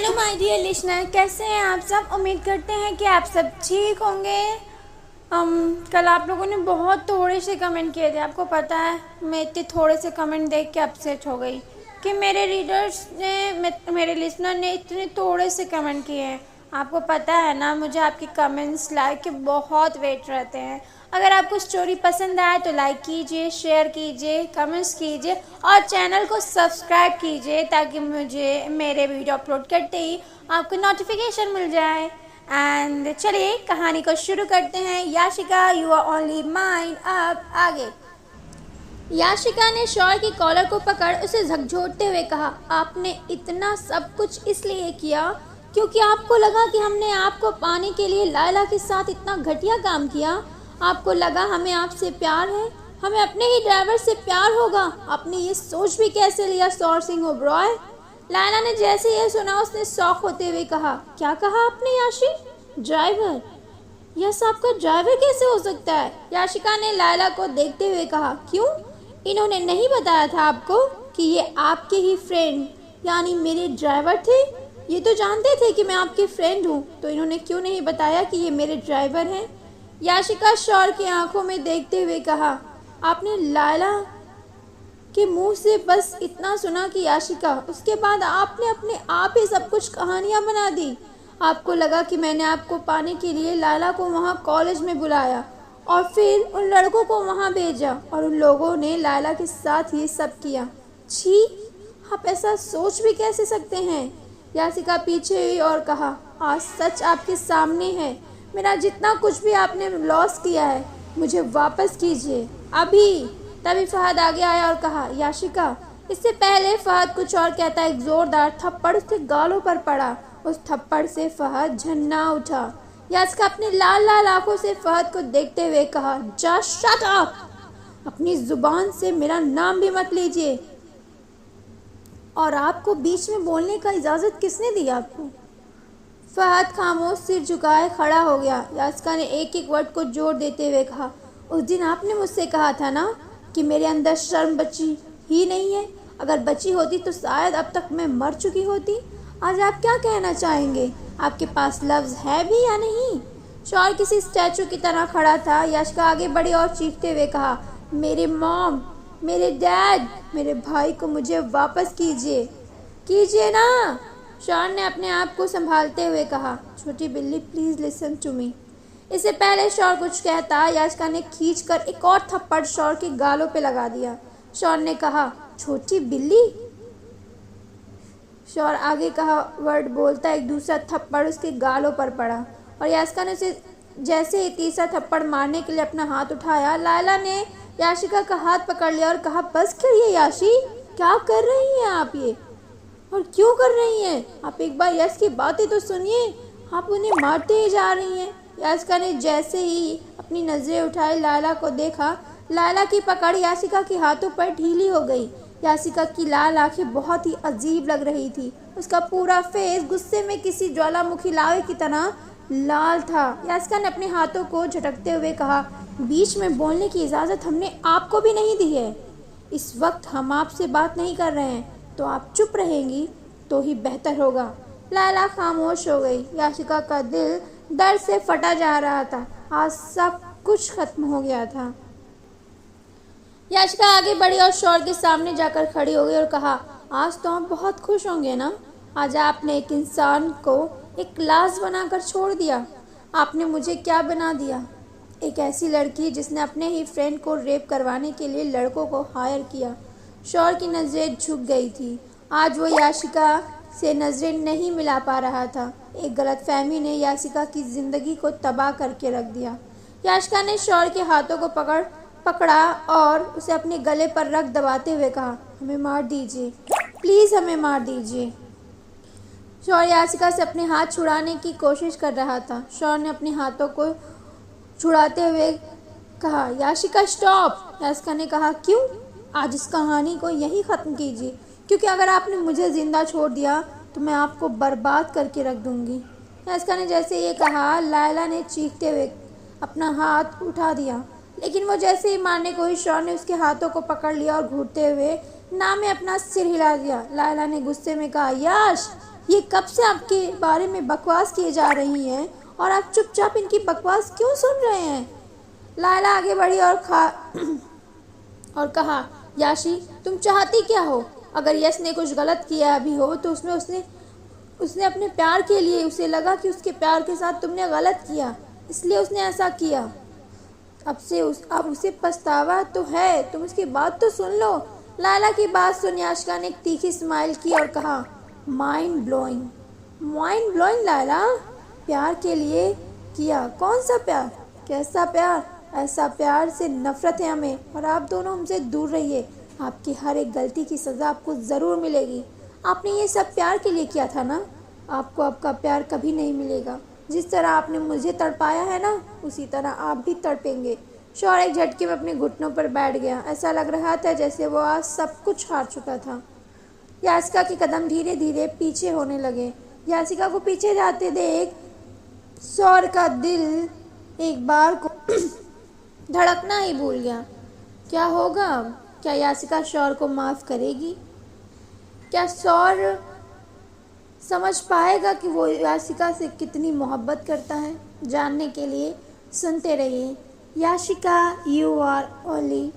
Hello my dear listener, कैसे हैं आप सब। उम्मीद करते हैं कि आप सब ठीक होंगे। कल आप लोगों ने बहुत थोड़े से कमेंट किए थे। आपको पता है मैं इतने थोड़े से कमेंट देख के अपसेट हो गई कि मेरे रीडर्स ने, मेरे लिसनर ने इतने थोड़े से कमेंट किए हैं। आपको पता है ना, मुझे आपके कमेंट्स लाइक के बहुत वेट रहते हैं। अगर आपको स्टोरी पसंद आए तो लाइक कीजिए, शेयर कीजिए, कमेंट्स कीजिए और चैनल को सब्सक्राइब कीजिए ताकि मुझे मेरे वीडियो अपलोड करते ही आपको नोटिफिकेशन मिल जाए। एंड चलिए कहानी को शुरू करते हैं। Yashika you are only mine. अब आगे। याशिका ने शौर की कॉलर को पकड़ उसे झकझोरते हुए कहा, आपने इतना सब कुछ इसलिए किया क्योंकि आपको लगा कि हमने आपको पाने के लिए लायला के साथ इतना घटिया काम किया। आपको लगा हमें आपसे प्यार है, हमें अपने ही ड्राइवर से प्यार होगा। आपने ये सोच भी कैसे लिया शौर सिंह ओबरॉय। लायला ने जैसे यह सुना उसने शौक होते हुए कहा, क्या कहा आपने याशी? ड्राइवर? यस, आपका ड्राइवर कैसे हो सकता है? याशिका ने लायला को देखते हुए कहा, क्यों? इन्होंने नहीं बताया था आपको कि ये आपके ही फ्रेंड यानी मेरे ड्राइवर थे? ये तो जानते थे कि मैं आपकी फ्रेंड हूँ, तो इन्होंने क्यों नहीं बताया कि ये मेरे ड्राइवर हैं? याशिका शौर की आंखों में देखते हुए कहा, आपने लायला के मुंह से बस इतना सुना कि याशिका, उसके बाद आपने अपने आप ही सब कुछ कहानियां बना दी। आपको लगा कि मैंने आपको पाने के लिए लायला को वहाँ कॉलेज में बुलाया और फिर उन लड़कों को वहाँ भेजा और उन लोगों ने लायला के साथ ये सब किया। छी, आप ऐसा सोच भी कैसे सकते हैं? याशिका पीछे हुई और कहा, आज सच आपके सामने है। मेरा जितना कुछ भी आपने लॉस किया है मुझे वापस कीजिए अभी। तभी फहद आगे आया और कहा, याशिका। इससे पहले फहद कुछ और कहता एक जोरदार थप्पड़ उसके गालों पर पड़ा। उस थप्पड़ से फहद झन्ना उठा। याशिका अपनी लाल लाल आंखों से फहद को देखते हुए कहा, जस्ट शट अप। अपनी जुबान से मेरा नाम भी मत लीजिए। और आपको बीच में बोलने का इजाज़त किसने दी आपको? फहद खामोश सिर झुकाए खड़ा हो गया। याशिका ने एक एक वर्ड को जोर देते हुए कहा, उस दिन आपने मुझसे कहा था ना कि मेरे अंदर शर्म बची ही नहीं है। अगर बची होती तो शायद अब तक मैं मर चुकी होती। आज आप क्या कहना चाहेंगे? आपके पास लफ्ज़ है भी या नहीं? शौर किसी स्टैचू की तरह खड़ा था। याशिका आगे बढ़ी और चीखते हुए कहा, मेरे मॉम, मेरे डैड, मेरे भाई को मुझे वापस कीजिए, कीजिए ना। शौर ने अपने आप को संभालते हुए कहा, छोटी बिल्ली प्लीज़ लिसन टू मी। इससे पहले शौर कुछ कहता याशिका ने खींचकर एक और थप्पड़ शौर के गालों पे लगा दिया। शौर ने कहा, छोटी बिल्ली? शौर आगे कहा वर्ड बोलता एक दूसरा थप्पड़ उसके गालों पर पड़ा और याशिका ने उसे जैसे ही तीसरा थप्पड़ मारने के लिए अपना हाथ उठाया, लायला ने याशिका का हाथ पकड़ लिया और कहा, बस करिए याशी, क्या कर रही हैं आप ये? और क्यों कर रही हैं? आप एक बार यश की बातें तो सुनिए, आप उन्हें मारते ही जा रही हैं। याशिका ने जैसे ही अपनी नज़रें उठाई लायला को देखा। लायला की पकड़ याशिका के हाथों पर ढीली हो गई। याशिका की लाल आंखें बहुत ही अजीब लग रही थी। उसका पूरा फेस गुस्से में किसी ज्वालामुखी लावे की तरह लाल था। याशिका ने अपने हाथों को झटकते हुए कहा, बीच में बोलने की इजाज़त हमने आपको भी नहीं दी है। इस वक्त हम आपसे बात नहीं कर रहे हैं, तो आप चुप रहेंगी तो ही बेहतर होगा। लायला खामोश हो गई। याशिका का दिल दर्द से फटा जा रहा था। आज सब कुछ खत्म हो गया था। याशिका आगे बढ़ी और शौर के सामने जाकर खड़ी हो गई और कहा, आज तो आप बहुत खुश होंगे ना। आज आपने एक इंसान को एक लाश बनाकर छोड़ दिया। आपने मुझे क्या बना दिया? एक ऐसी लड़की जिसने अपने ही फ्रेंड को रेप करवाने के लिए लड़कों को हायर किया। शौर की नज़रें झुक गई थी। आज वो याशिका से नज़रें नहीं मिला पा रहा था। एक गलतफहमी ने याशिका की ज़िंदगी को तबाह करके रख दिया। याशिका ने शौर के हाथों को पकड़ा और उसे अपने गले पर रख दबाते हुए कहा, हमें मार दीजिए, प्लीज़ हमें मार दीजिए। शौर याशिका से अपने हाथ छुड़ाने की कोशिश कर रहा था। शौर ने अपने हाथों को छुड़ाते हुए कहा, याशिका स्टॉप। याशिका ने कहा, क्यों? आज इस कहानी को यहीं ख़त्म कीजिए, क्योंकि अगर आपने मुझे ज़िंदा छोड़ दिया तो मैं आपको बर्बाद करके रख दूँगी। याशिका ने जैसे ये कहा, लायला ने चीखते हुए अपना हाथ उठा दिया, लेकिन वो जैसे ही मारने को हुई, शौर ने उसके हाथों को पकड़ लिया और घूरते हुए ना में अपना सिर हिला दिया। लायला ने गुस्से में कहा, यश ये कब से आपके बारे में बकवास किए जा रही हैं और आप चुपचाप इनकी बकवास क्यों सुन रहे हैं? लायला आगे बढ़ी और कहा, याशी तुम चाहती क्या हो? अगर यश ने कुछ गलत किया भी हो तो उसने अपने प्यार के लिए, उसे लगा कि उसके प्यार के साथ तुमने गलत किया, इसलिए उसने ऐसा किया। अब उसे पछतावा तो है, तुम उसकी बात तो सुन लो। लायला की बात सुन याशिका ने एक तीखी स्माइल की और कहा, माइंड ब्लोइंग लायला, प्यार के लिए किया? कौन सा प्यार? कैसा प्यार? ऐसा प्यार से नफरत है हमें और आप दोनों हमसे दूर रहिए। आपकी हर एक गलती की सज़ा आपको ज़रूर मिलेगी। आपने ये सब प्यार के लिए किया था ना? आपको आपका प्यार कभी नहीं मिलेगा। जिस तरह आपने मुझे तड़पाया है ना, उसी तरह आप भी तड़पेंगे। शौर एक झटके में अपने घुटनों पर बैठ गया। ऐसा लग रहा था जैसे वो आज सब कुछ हार चुका था। याशिका के कदम धीरे धीरे पीछे होने लगे। याशिका को पीछे जाते देख शौर का दिल एक बार को धड़कना ही भूल गया। क्या होगा अब? क्या याशिका शौर को माफ़ करेगी? क्या शौर समझ पाएगा कि वो याशिका से कितनी मोहब्बत करता है? जानने के लिए सुनते रहिए याशिका यू आर ओनली